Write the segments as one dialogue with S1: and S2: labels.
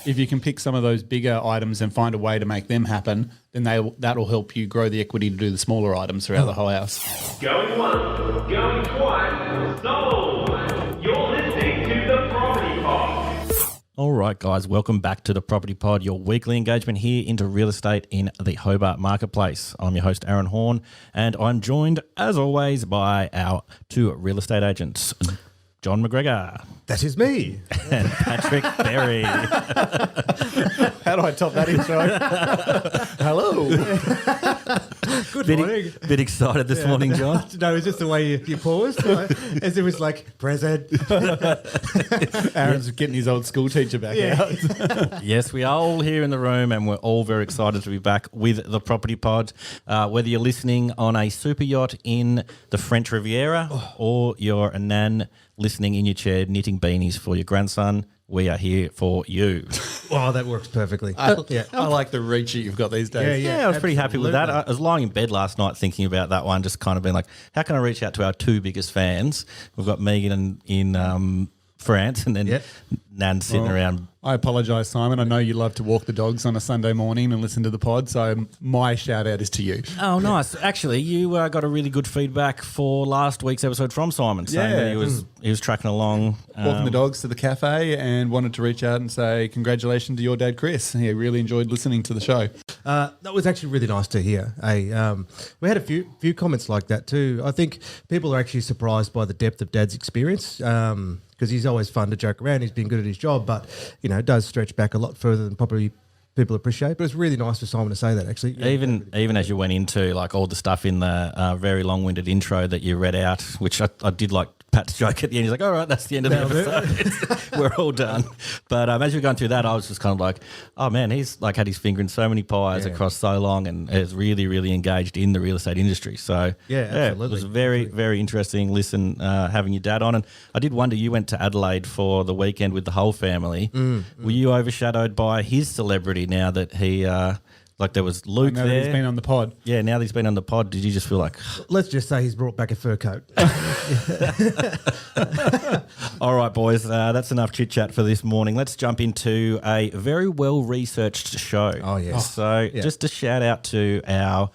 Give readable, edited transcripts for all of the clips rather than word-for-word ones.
S1: if you can pick some of those bigger items and find a way to make them happen, then that'll help you grow the equity to do the smaller items throughout the whole house.
S2: Going once, going twice, sold. You're listening to the Property Pod.
S3: All right, guys, welcome back to the Property Pod, your weekly engagement here into real estate in the Hobart marketplace. I'm your host, Aaron Horn, and I'm joined, as always, by our two real estate agents, John McGregor.
S4: That is me.
S3: And Patrick Berry.
S1: How do I top that intro? Hello.
S4: Good morning.
S3: Bit excited this morning, John.
S4: No, it's just the way you paused, right? As it was like, present.
S1: Aaron's getting his old school teacher back out.
S3: Yes, we are all here in the room and we're all very excited to be back with the Property Pod. Whether you're listening on a super yacht in the French Riviera or you're a nan listening in your chair knitting beanies for your grandson, we are here for you.
S4: Oh, that works perfectly.
S1: I like the reach that you've got these days.
S3: Yeah, I was pretty happy with that. I was lying in bed last night thinking about that one, just kind of being like, how can I reach out to our two biggest fans? We've got Megan in France and then Nan sitting around.
S1: I apologise, Simon. I know you love to walk the dogs on a Sunday morning and listen to the pod, so my shout-out is to you.
S3: Oh, nice. Actually, you got a really good feedback for last week's episode from Simon, saying that he was tracking along.
S1: Walking the dogs to the cafe and wanted to reach out and say congratulations to your dad, Chris. He really enjoyed listening to the show.
S4: That was actually really nice to hear. We had a few comments like that too. I think people are actually surprised by the depth of Dad's experience because he's always fun to joke around. He's been good at his job, but it does stretch back a lot further than probably people appreciate. But it's really nice for Simon to say that, actually.
S3: Even as you went into like all the stuff in the very long-winded intro that you read out, which I did like Pat's joke at the end. He's like, all right, that's the end of the episode. We're all done. But as you're going through that, I was just kind of like, oh, man, he's like had his finger in so many pies across so long and is really, really engaged in the real estate industry. So,
S4: absolutely.
S3: It was very, very interesting listen having your dad on. And I did wonder, you went to Adelaide for the weekend with the whole family. Were you overshadowed by his celebrity now that he... like there was Luke there.
S1: He's been on the pod.
S3: Yeah, now that he's been on the pod, did you just feel like...
S4: Let's just say he's brought back a fur coat.
S3: All right, boys, that's enough chit-chat for this morning. Let's jump into a very well-researched show.
S4: Oh, yes.
S3: So just a shout-out to our...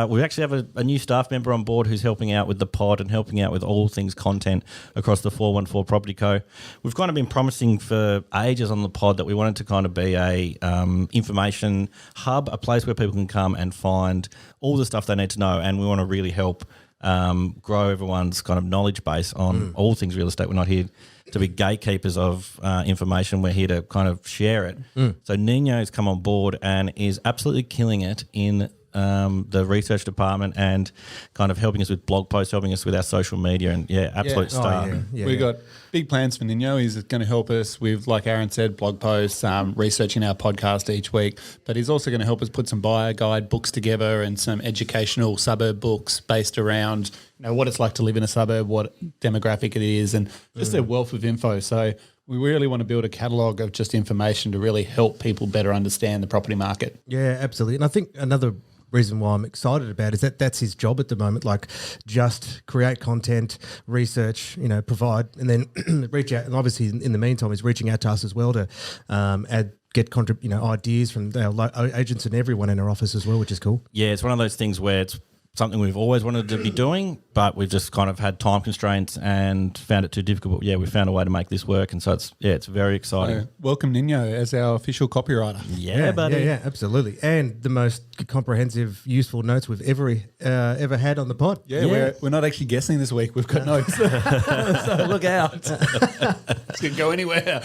S3: we actually have a new staff member on board who's helping out with the pod and helping out with all things content across the 414 Property Co. We've kind of been promising for ages on the pod that we wanted to kind of be a information hub, a place where people can come and find all the stuff they need to know, and we want to really help grow everyone's kind of knowledge base on all things real estate. We're not here to be gatekeepers of information. We're here to kind of share it. So Nino's come on board and is absolutely killing it in the research department and kind of helping us with blog posts, helping us with our social media, and absolute star.
S1: We've got big plans for Nino. He's going to help us with, like Aaron said, blog posts, researching our podcast each week, but he's also going to help us put some buyer guide books together and some educational suburb books based around what it's like to live in a suburb, what demographic it is, and just a wealth of info. So we really want to build a catalogue of just information to really help people better understand the property market.
S4: Yeah, absolutely. And I think another reason why I'm excited about is that that's his job at the moment, like just create content, research, provide, and then reach out. And obviously in the meantime, he's reaching out to us as well to get ideas from our agents and everyone in our office as well, which is cool.
S3: Yeah, it's one of those things where it's something we've always wanted to be doing, but we've just kind of had time constraints and found it too difficult. But we found a way to make this work, and so it's very exciting.
S1: Welcome Nino as our official copywriter.
S3: Yeah, buddy.
S4: Yeah, absolutely. And the most comprehensive, useful notes we've ever had on the pod.
S1: Yeah. We're not actually guessing this week. We've got notes. So look out. It's going to go anywhere.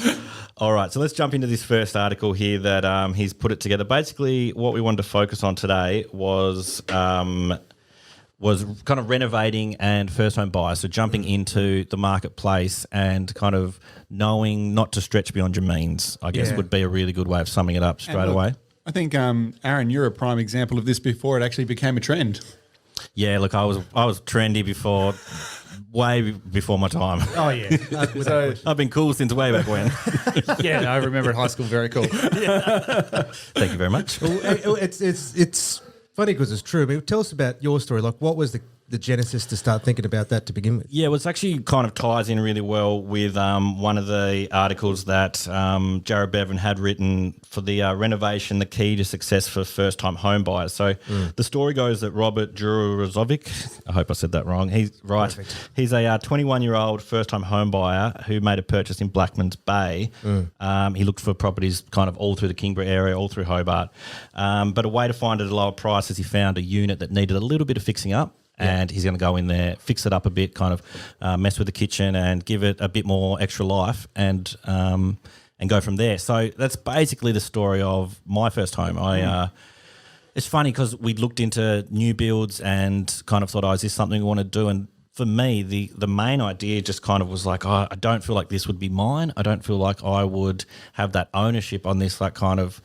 S3: All right, so let's jump into this first article here that he's put it together. Basically, what we wanted to focus on today was kind of renovating and first-home buyers, so jumping into the marketplace and kind of knowing not to stretch beyond your means, I guess, would be a really good way of summing it up straight away.
S1: I think, Aaron, you're a prime example of this before it actually became a trend.
S3: Yeah, look, I was trendy before... way before my time.
S4: Oh, yeah.
S1: So
S3: I've been cool since way back when.
S1: I remember at high school, very cool.
S3: Thank you very much.
S4: Well, it's funny because it's true. I mean, tell us about your story. Like, what was the genesis to start thinking about that to begin with?
S3: Yeah, well, it's actually kind of ties in really well with one of the articles that Jared Bevan had written for the Renovation, the key to success for first-time home buyers. So the story goes that Robert Jurozovic, I hope I said that wrong, he's right.
S4: Perfect.
S3: He's a 21-year-old first-time home buyer who made a purchase in Blackman's Bay. He looked for properties kind of all through the Kingborough area, all through Hobart. But a way to find it at a lower price is he found a unit that needed a little bit of fixing up. And he's going to go in there, fix it up a bit, kind of mess with the kitchen and give it a bit more extra life and go from there. So that's basically the story of my first home. It's funny because we looked into new builds and kind of thought, is this something we want to do? And for me, the main idea just kind of was like, I don't feel like this would be mine. I don't feel like I would have that ownership on this like kind of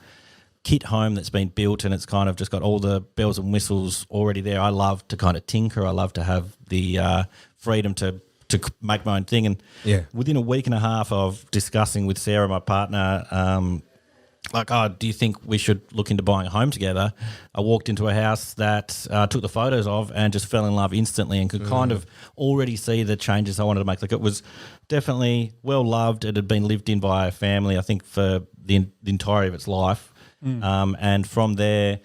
S3: kit home that's been built and it's kind of just got all the bells and whistles already there. I love to kind of tinker. I love to have the freedom to make my own thing. And within a week and a half of discussing with Sarah, my partner, do you think we should look into buying a home together? I walked into a house that took the photos of and just fell in love instantly and could kind of already see the changes I wanted to make. Like it was definitely well loved. It had been lived in by a family, I think, for the entirety of its life. And from there,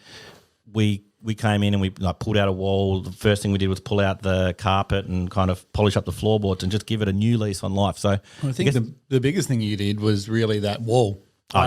S3: we came in and we pulled out a wall. The first thing we did was pull out the carpet and kind of polish up the floorboards and just give it a new lease on life. So
S1: I think the biggest thing you did was really that wall. For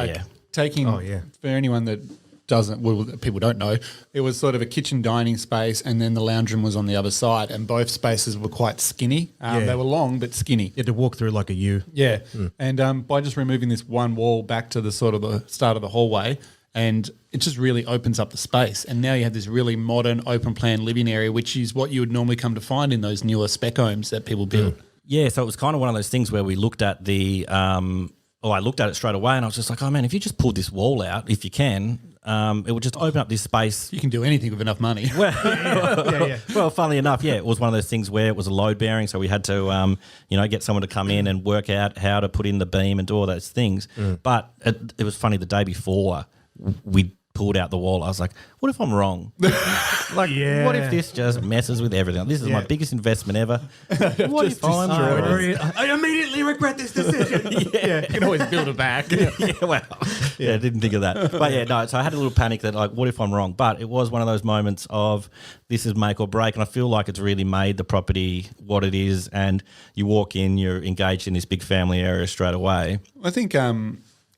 S1: anyone that people don't know, it was sort of a kitchen dining space and then the lounge room was on the other side and both spaces were quite skinny. They were long but skinny.
S4: You had to walk through like a U.
S1: Yeah. And by just removing this one wall back to the sort of the start of the hallway, and it just really opens up the space. And now you have this really modern open plan living area, which is what you would normally come to find in those newer spec homes that people build.
S3: Yeah, so it was kind of one of those things where we looked at I looked at it straight away and I was just like, oh man, if you just pulled this wall out, if you can, it would just open up this space.
S1: You can do anything with enough money.
S3: Well, funnily enough, it was one of those things where it was a load bearing, so we had to, get someone to come in and work out how to put in the beam and do all those things. But it was funny, the day before we pulled out the wall, I was like, what if I'm wrong? What if this just messes with everything? This is my biggest investment ever. What if I'm wrong?
S4: I immediately regret this decision.
S1: You can always build it back.
S3: I didn't think of that. But so I had a little panic that what if I'm wrong? But it was one of those moments of this is make or break, and I feel like it's really made the property what it is, and you walk in, you're engaged in this big family area straight away.
S1: I think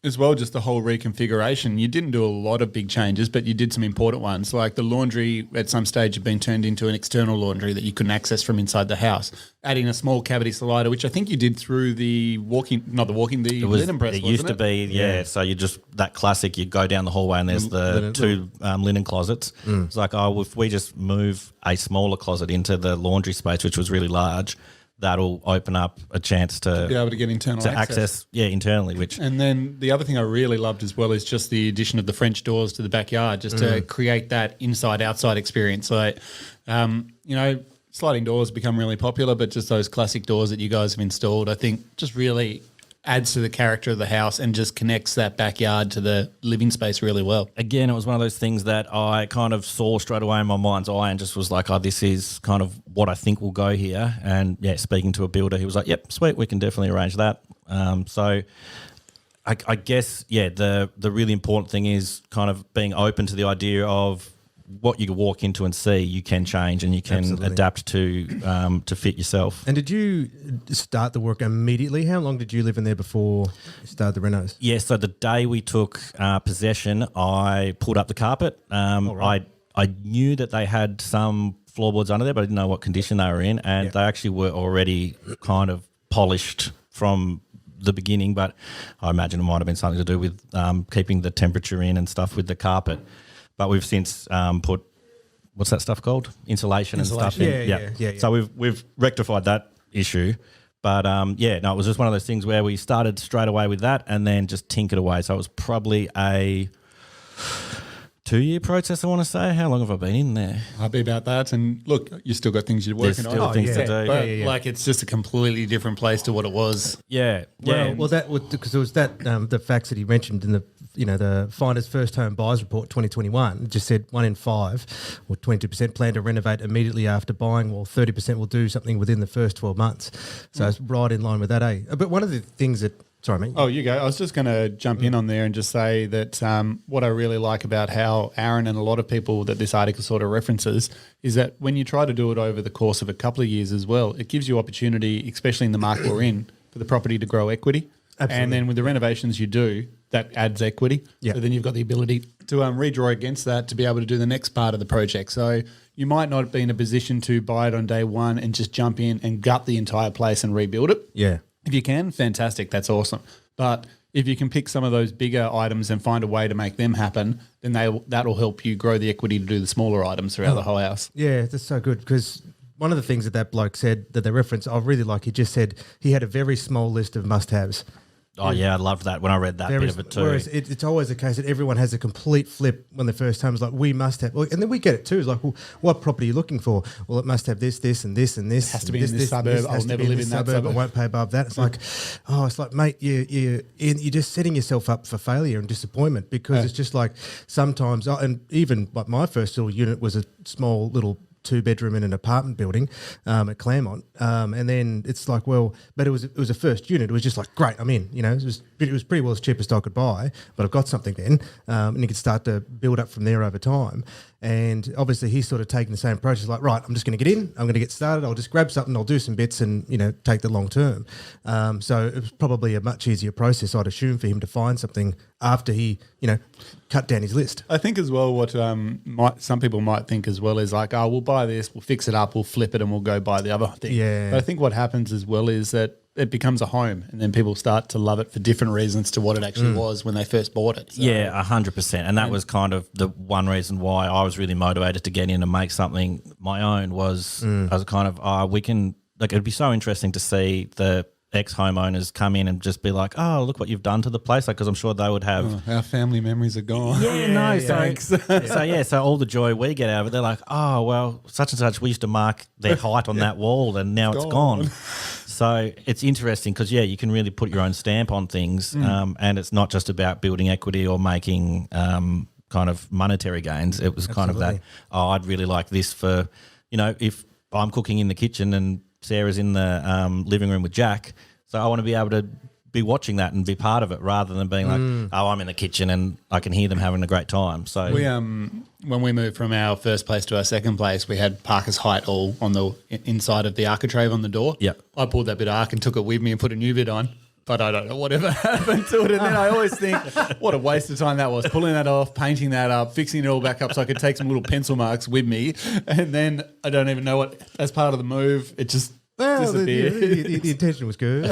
S1: as well, just the whole reconfiguration. You didn't do a lot of big changes, but you did some important ones. Like the laundry at some stage had been turned into an external laundry that you couldn't access from inside the house. Adding a small cavity slider, which I think you did through the linen press.
S3: It used to be, So you just, that classic, you go down the hallway and there's the two linen closets. It's like, if we just move a smaller closet into the laundry space, which was really large, that'll open up a chance to
S1: be able to get internal access.
S3: Internally. And
S1: then the other thing I really loved as well is just the addition of the French doors to the backyard, just to create that inside-outside experience. So, sliding doors become really popular, but just those classic doors that you guys have installed, I think just really adds to the character of the house and just connects that backyard to the living space really well.
S3: Again, it was one of those things that I kind of saw straight away in my mind's eye and just was like, this is kind of what I think will go here. And speaking to a builder, he was like, yep, sweet, we can definitely arrange that. So I guess, the really important thing is kind of being open to the idea of what you walk into and see, you can change and you can adapt to fit yourself.
S4: And did you start the work immediately? How long did you live in there before you started the renos?
S3: Yeah, so the day we took possession, I pulled up the carpet. I knew that they had some floorboards under there, but I didn't know what condition they were in, and they actually were already kind of polished from the beginning, but I imagine it might have been something to do with keeping the temperature in and stuff with the carpet. But we've since put, what's that stuff called? Insulation and stuff in. Yeah. So we've rectified that issue. But it was just one of those things where we started straight away with that and then just tinkered away. So it was probably a 2-year process, I want to say. How long have I been in there?
S1: I'll be about that. And look, you still got things you're working on.
S3: There's still things to do.
S1: But it's just a completely different place to what it was.
S3: Yeah.
S4: Well, that would, because it was that the facts that he mentioned in the the Finder's First Home Buyers Report 2021. It just said 1 in 5 or 22% plan to renovate immediately after buying, while 30% will do something within the first 12 months. So it's right in line with that, eh? But one of the things that sorry, mate.
S1: Oh, you go. I was just going to jump in on there and just say that what I really like about how Aaron and a lot of people that this article sort of references is that when you try to do it over the course of a couple of years as well, it gives you opportunity, especially in the market we're in, for the property to grow equity.
S4: Absolutely.
S1: And then with the renovations you do, that adds equity.
S4: Yeah.
S1: So then you've got the ability to redraw against that to be able to do the next part of the project. So you might not be in a position to buy it on day one and just jump in and gut the entire place and rebuild it.
S4: Yeah.
S1: If you can, fantastic. That's awesome. But if you can pick some of those bigger items and find a way to make them happen, then that'll help you grow the equity to do the smaller items throughout the whole house.
S4: Yeah, that's so good because one of the things that bloke said that they referenced, I really like, he just said he had a very small list of must-haves.
S3: Oh, yeah, I loved that when I read that bit of it too.
S4: Whereas it's always the case that everyone has a complete flip when the first time is like, we must have, and then we get it too. It's like, well, what property are you looking for? Well, it must have this, this, and this, and this.
S1: It has to be in this suburb. I'll never live in that suburb.
S4: I won't pay above that. It's like, mate, you're just setting yourself up for failure and disappointment because it's just like sometimes, and even like my first little unit was a small little 2-bedroom in an apartment building at Claremont, and then it's like, well, but it was a first unit. It was just like, great, I'm in. It was pretty well as cheap as I could buy, but I've got something then, and you could start to build up from there over time. And obviously, he's sort of taking the same approach. He's like, right, I'm just going to get in. I'm going to get started. I'll just grab something. I'll do some bits and take the long term. So it was probably a much easier process, I'd assume, for him to find something after he cut down his list.
S1: I think as well what some people might think as well is like, oh, we'll buy this, we'll fix it up, we'll flip it, and we'll go buy the other thing.
S4: Yeah.
S1: But I think what happens as well is that it becomes a home, and then people start to love it for different reasons to what it actually was when they first bought it. So,
S3: yeah, 100%. And that was kind of the one reason why I was really motivated to get in and make something my own was I was kind of, it'd be so interesting to see the ex-homeowners come in and just be like, oh, look what you've done to the place, because I'm sure they would have...
S1: our family memories are gone.
S3: So all the joy we get out of it, they're like, oh, well, such and such, we used to mark their height on that wall and now it's gone. So it's interesting because, you can really put your own stamp on things, and it's not just about building equity or making kind of monetary gains. It was kind of that, I'd really like this for, if I'm cooking in the kitchen and Sarah's in the living room with Jack, so I want to be able to be watching that and be part of it rather than being like, oh, I'm in the kitchen and I can hear them having a great time. So
S1: we when we moved from our first place to our second place, we had Parker's height all on the inside of the architrave on the door.
S3: Yep.
S1: I pulled that bit of arc and took it with me and put a new bit on. But I don't know whatever happened to it. And then I always think, what a waste of time that was, pulling that off, painting that up, fixing it all back up so I could take some little pencil marks with me. And then I don't even know what, as part of the move, it just disappeared.
S4: The intention was good.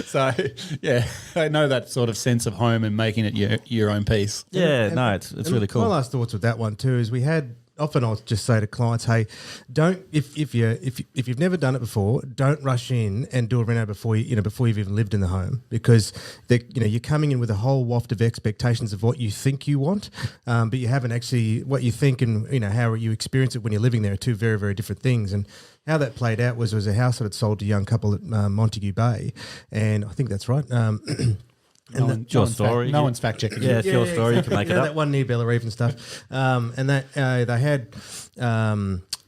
S1: So, yeah, I know that sort of sense of home and making it your own piece.
S3: yeah, no, it's really cool.
S4: My last thoughts with that one too is often I'll just say to clients, hey, don't if you've never done it before, don't rush in and do a reno before you've even lived in the home, because you're coming in with a whole waft of expectations of what you think you want, but you haven't actually what you think and how you experience it when you're living there are two very, very different things. And how that played out was a house that had sold to a young couple at Montague Bay, and I think that's right.
S3: Your story.
S1: No one's fact checking.
S3: Yeah, it's your story. You can make it up.
S4: That one near Bella Reef and stuff. And that they had,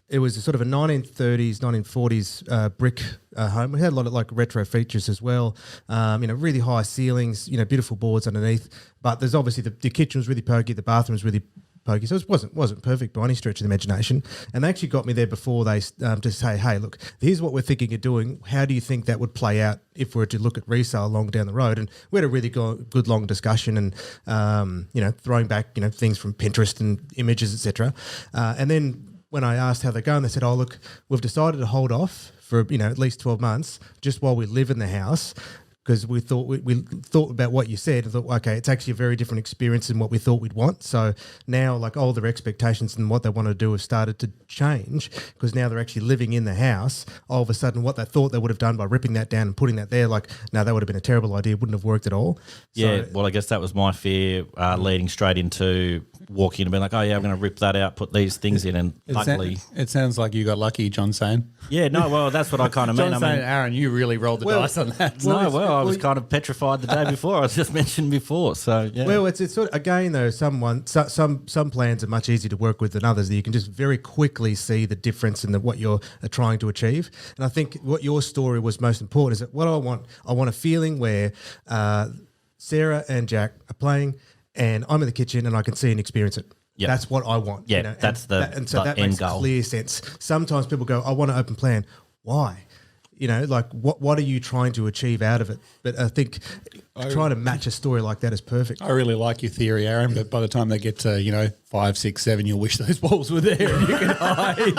S4: it was a sort of a 1930s, 1940s brick home. We had a lot of like retro features as well. Really high ceilings, beautiful boards underneath. But there's obviously the kitchen was really pokey, the bathroom was really pokey, so it wasn't perfect by any stretch of the imagination. And they actually got me there before they to say, hey, look, here's what we're thinking of doing. How do you think that would play out if we were to look at resale long down the road? And we had a really good long discussion and throwing back things from Pinterest and images, etc. And then when I asked how they're going, they said, oh, look, we've decided to hold off for at least 12 months just while we live in the house, because we thought about what you said and thought, okay, it's actually a very different experience than what we thought we'd want. So now, like, all their expectations and what they want to do have started to change, because now they're actually living in the house. All of a sudden, what they thought they would have done by ripping that down and putting that there, like, no, that would have been a terrible idea. It wouldn't have worked at all.
S3: Yeah, well, I guess that was my fear leading straight into walk in and be like, oh yeah, I'm going to rip that out, put these things in, and luckily,
S1: It sounds like you got lucky, John's saying.
S3: yeah, no, well, that's what I kind of mean.
S1: John's
S3: I
S1: saying,
S3: mean,
S1: Aaron, you really rolled the dice on that.
S3: I was kind of petrified the day before. I was just mentioned before, so yeah.
S4: Well, it's sort of, again though, some plans are much easier to work with than others. That you can just very quickly see the difference in what you're trying to achieve. And I think what your story was most important is that what I want a feeling where Sarah and Jack are playing, and I'm in the kitchen and I can see and experience it.
S3: Yep.
S4: That's what I want.
S3: Yeah, that's the
S4: that
S3: end
S4: makes
S3: goal.
S4: Clear sense. Sometimes people go, I want an open plan. Why? Like what are you trying to achieve out of it? But I think trying to match a story like that is perfect.
S1: I really like your theory, Aaron, but by the time they get to, 5, 6, 7, you'll wish those walls were there and you can hide.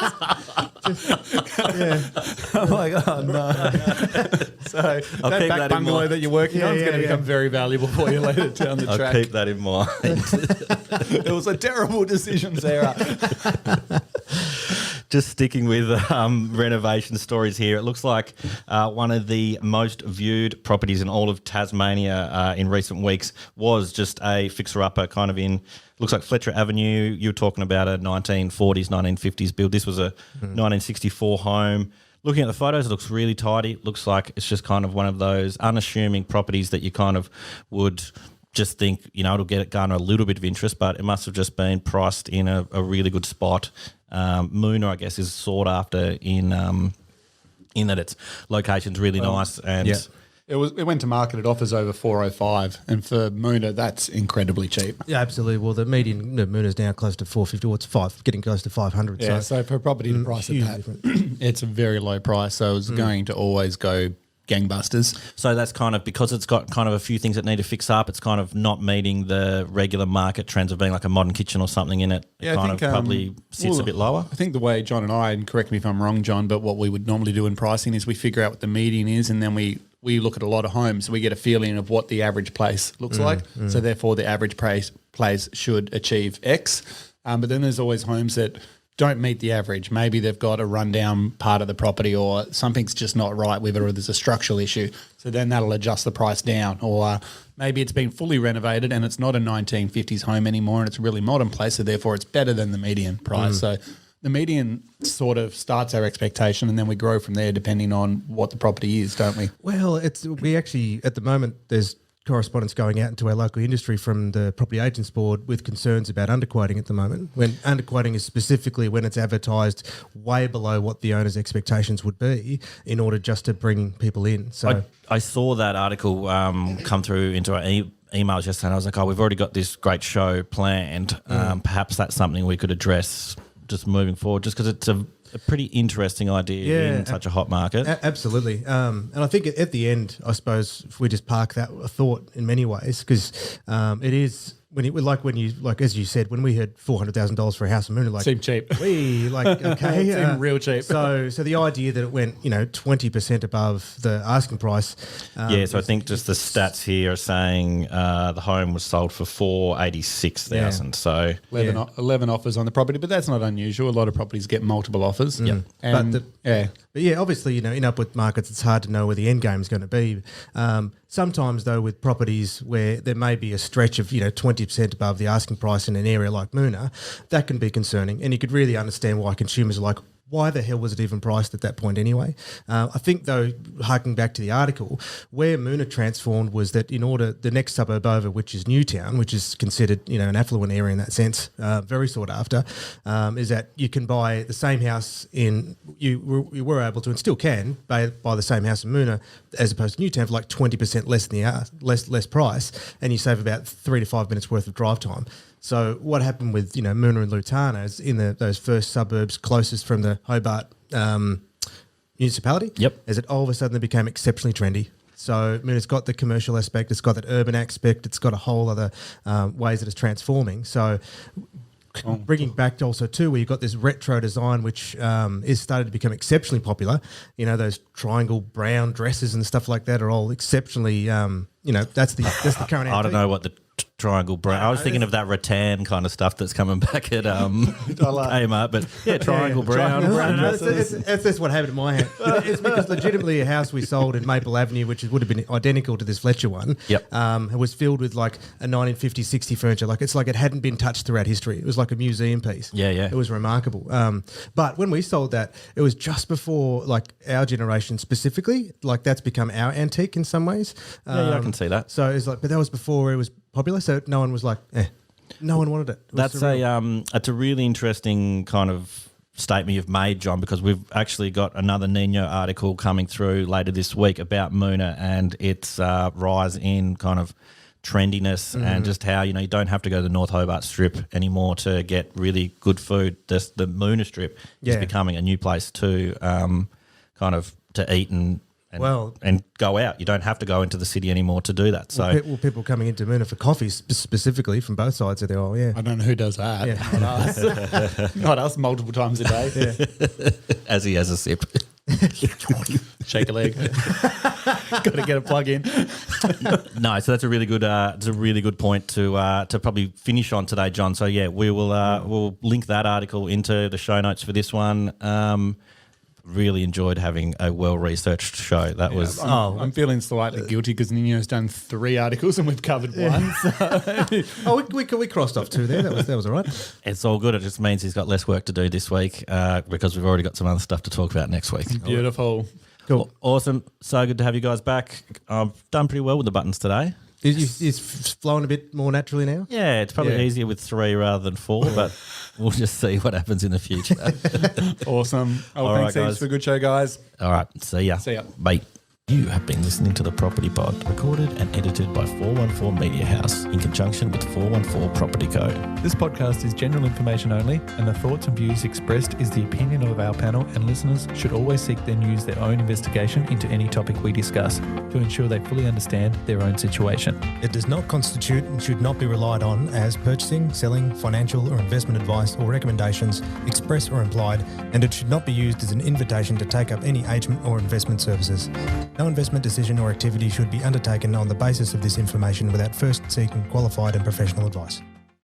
S1: I'm like, oh no. So
S3: I'll
S1: that
S3: keep
S1: back
S3: that in
S1: bungalow
S3: mind.
S1: that you're working on is going to become very valuable for you later down the
S3: I'll
S1: track.
S3: keep that in mind.
S1: It was a terrible decision, Sarah.
S3: Just sticking with renovation stories here, it looks like one of the most viewed properties in all of Tasmania in recent weeks was just a fixer-upper kind of in, looks like Fletcher Avenue. You were talking about a 1940s, 1950s build. This was a 1964 home. Looking at the photos, it looks really tidy. It looks like it's just kind of one of those unassuming properties that you kind of would just think, it'll garner a little bit of interest, but it must have just been priced in a really good spot. Moona, I guess, is sought after in that its location's really nice and
S1: It went to market at offers over 405, and for Moona, that's incredibly cheap.
S4: Yeah, absolutely. Well, the median Moon is now close to 450. Well, it's getting close to 500.
S1: Yeah, so for a property to price at
S4: huge
S1: that,
S4: difference.
S1: it's a very low price, so it's going to always go gangbusters.
S3: so that's kind of because it's got kind of a few things that need to fix up. It's kind of not meeting the regular market trends of being like a modern kitchen or something in it.
S1: Yeah,
S3: It
S1: I
S3: kind
S1: think,
S3: of probably sits a bit lower.
S1: I think the way John and I, and correct me if I'm wrong, John, but what we would normally do in pricing is we figure out what the median is, and then we look at a lot of homes, so we get a feeling of what the average place looks like. So therefore, the average place should achieve X. But then there's always homes that don't meet the average. Maybe they've got a rundown part of the property, or something's just not right with it, or there's a structural issue. So then that'll adjust the price down. Or maybe it's been fully renovated and it's not a 1950s home anymore, and it's a really modern place, so therefore it's better than the median price. So the median sort of starts our expectation, and then we grow from there depending on what the property is, don't we?
S4: Well, we actually, at the moment, there's correspondence going out into our local industry from the Property Agents Board with concerns about underquoting at the moment. When underquoting is specifically when it's advertised way below what the owner's expectations would be in order just to bring people in. So
S3: I saw that article come through into our emails yesterday, and I was like, we've already got this great show planned. Perhaps that's something we could address just moving forward, just because it's a pretty interesting idea in such a hot market.
S4: Absolutely. And I think at the end, I suppose, if we just park that thought in many ways, because it is as you said, when we had $400,000 for a house in Moona, like
S1: Seemed cheap.
S4: we okay,
S1: Seemed real cheap.
S4: So the idea that it went 20% above the asking price.
S3: So I think just the stats here are saying the home was sold for $486,000.
S4: Yeah.
S3: So
S1: 11 offers on the property, but that's not unusual. A lot of properties get multiple offers.
S4: But obviously, in upward markets, it's hard to know where the end game is going to be. Sometimes, though, with properties where there may be a stretch of 20% above the asking price in an area like Moona, that can be concerning, and you could really understand why consumers are like, why the hell was it even priced at that point anyway? I think, though, harking back to the article, where Moona transformed was that in order, the next suburb over, which is Newtown, which is considered, an affluent area in that sense, very sought after, is that you can buy the same house you were able to and still can buy the same house in Moona as opposed to Newtown for like 20% less than less price, and you save about 3 to 5 minutes worth of drive time. So what happened with Moona and Lutana is in those first suburbs closest from the Hobart municipality.
S3: Yep.
S4: Is it all of a sudden they became exceptionally trendy. So Moona's got the commercial aspect, it's got that urban aspect, it's got a whole other ways that it's transforming. So bringing back also too, where you've got this retro design, which is started to become exceptionally popular. Those triangle brown dresses and stuff like that are all exceptionally. That's the current.
S3: I don't know what the Triangle brown. I was thinking of that rattan kind of stuff that's coming back at Kmart, but yeah, triangle brown.
S4: That's what happened in my hand. It's because legitimately a house we sold in Maple Avenue, which would have been identical to this Fletcher one,
S3: Yep.
S4: it was filled with like a 1950s, 60 furniture. Like it's like it hadn't been touched throughout history. It was like a museum piece.
S3: Yeah.
S4: It was remarkable. But when we sold that, it was just before like our generation specifically. Like that's become our antique in some ways.
S3: Yeah, I can see that.
S4: So it's like, but that was before it was popular. So no one was like, no one wanted it.
S3: That's it's a really interesting kind of statement you've made, John, because we've actually got another Nino article coming through later this week about Moona and its rise in kind of trendiness and just how, you don't have to go to the North Hobart Strip anymore to get really good food. The Moona Strip is becoming a new place to kind of to eat and go out. You don't have to go into the city anymore to do that. So
S4: people coming into Moona for coffee specifically from both sides of the
S1: I don't know who does that.
S4: Yeah.
S1: Not us. Not us multiple times a day.
S3: as he has a sip.
S1: Shake a leg. Got to get a plug in.
S3: No, so that's a really good point to probably finish on today, John. So yeah, we'll link that article into the show notes for this one. Really enjoyed having a well-researched show. That was...
S1: I'm feeling slightly guilty because Nino's done 3 articles and we've covered one. So.
S4: we crossed off 2 there. That was all right.
S3: It's all good. It just means he's got less work to do this week because we've already got some other stuff to talk about next week.
S1: Beautiful.
S4: Cool.
S3: Awesome. So good to have you guys back. I've done pretty well with the buttons today.
S4: It's flowing a bit more naturally now?
S3: Yeah, it's probably easier with 3 rather than 4, but we'll just see what happens in the future.
S1: Awesome.
S3: All
S1: Thanks
S3: right,
S1: heaps
S3: guys.
S1: for a good show, guys.
S3: All right. See ya.
S1: See ya.
S3: Bye. You have been listening to The Property Pod, recorded and edited by 414 Media House in conjunction with 414 Property Co.
S5: This podcast is general information only, and the thoughts and views expressed is the opinion of our panel, and listeners should always seek then use their own investigation into any topic we discuss to ensure they fully understand their own situation.
S4: It does not constitute and should not be relied on as purchasing, selling, financial or investment advice or recommendations, express or implied, and it should not be used as an invitation to take up any agent or investment services. No investment decision or activity should be undertaken on the basis of this information without first seeking qualified and professional advice.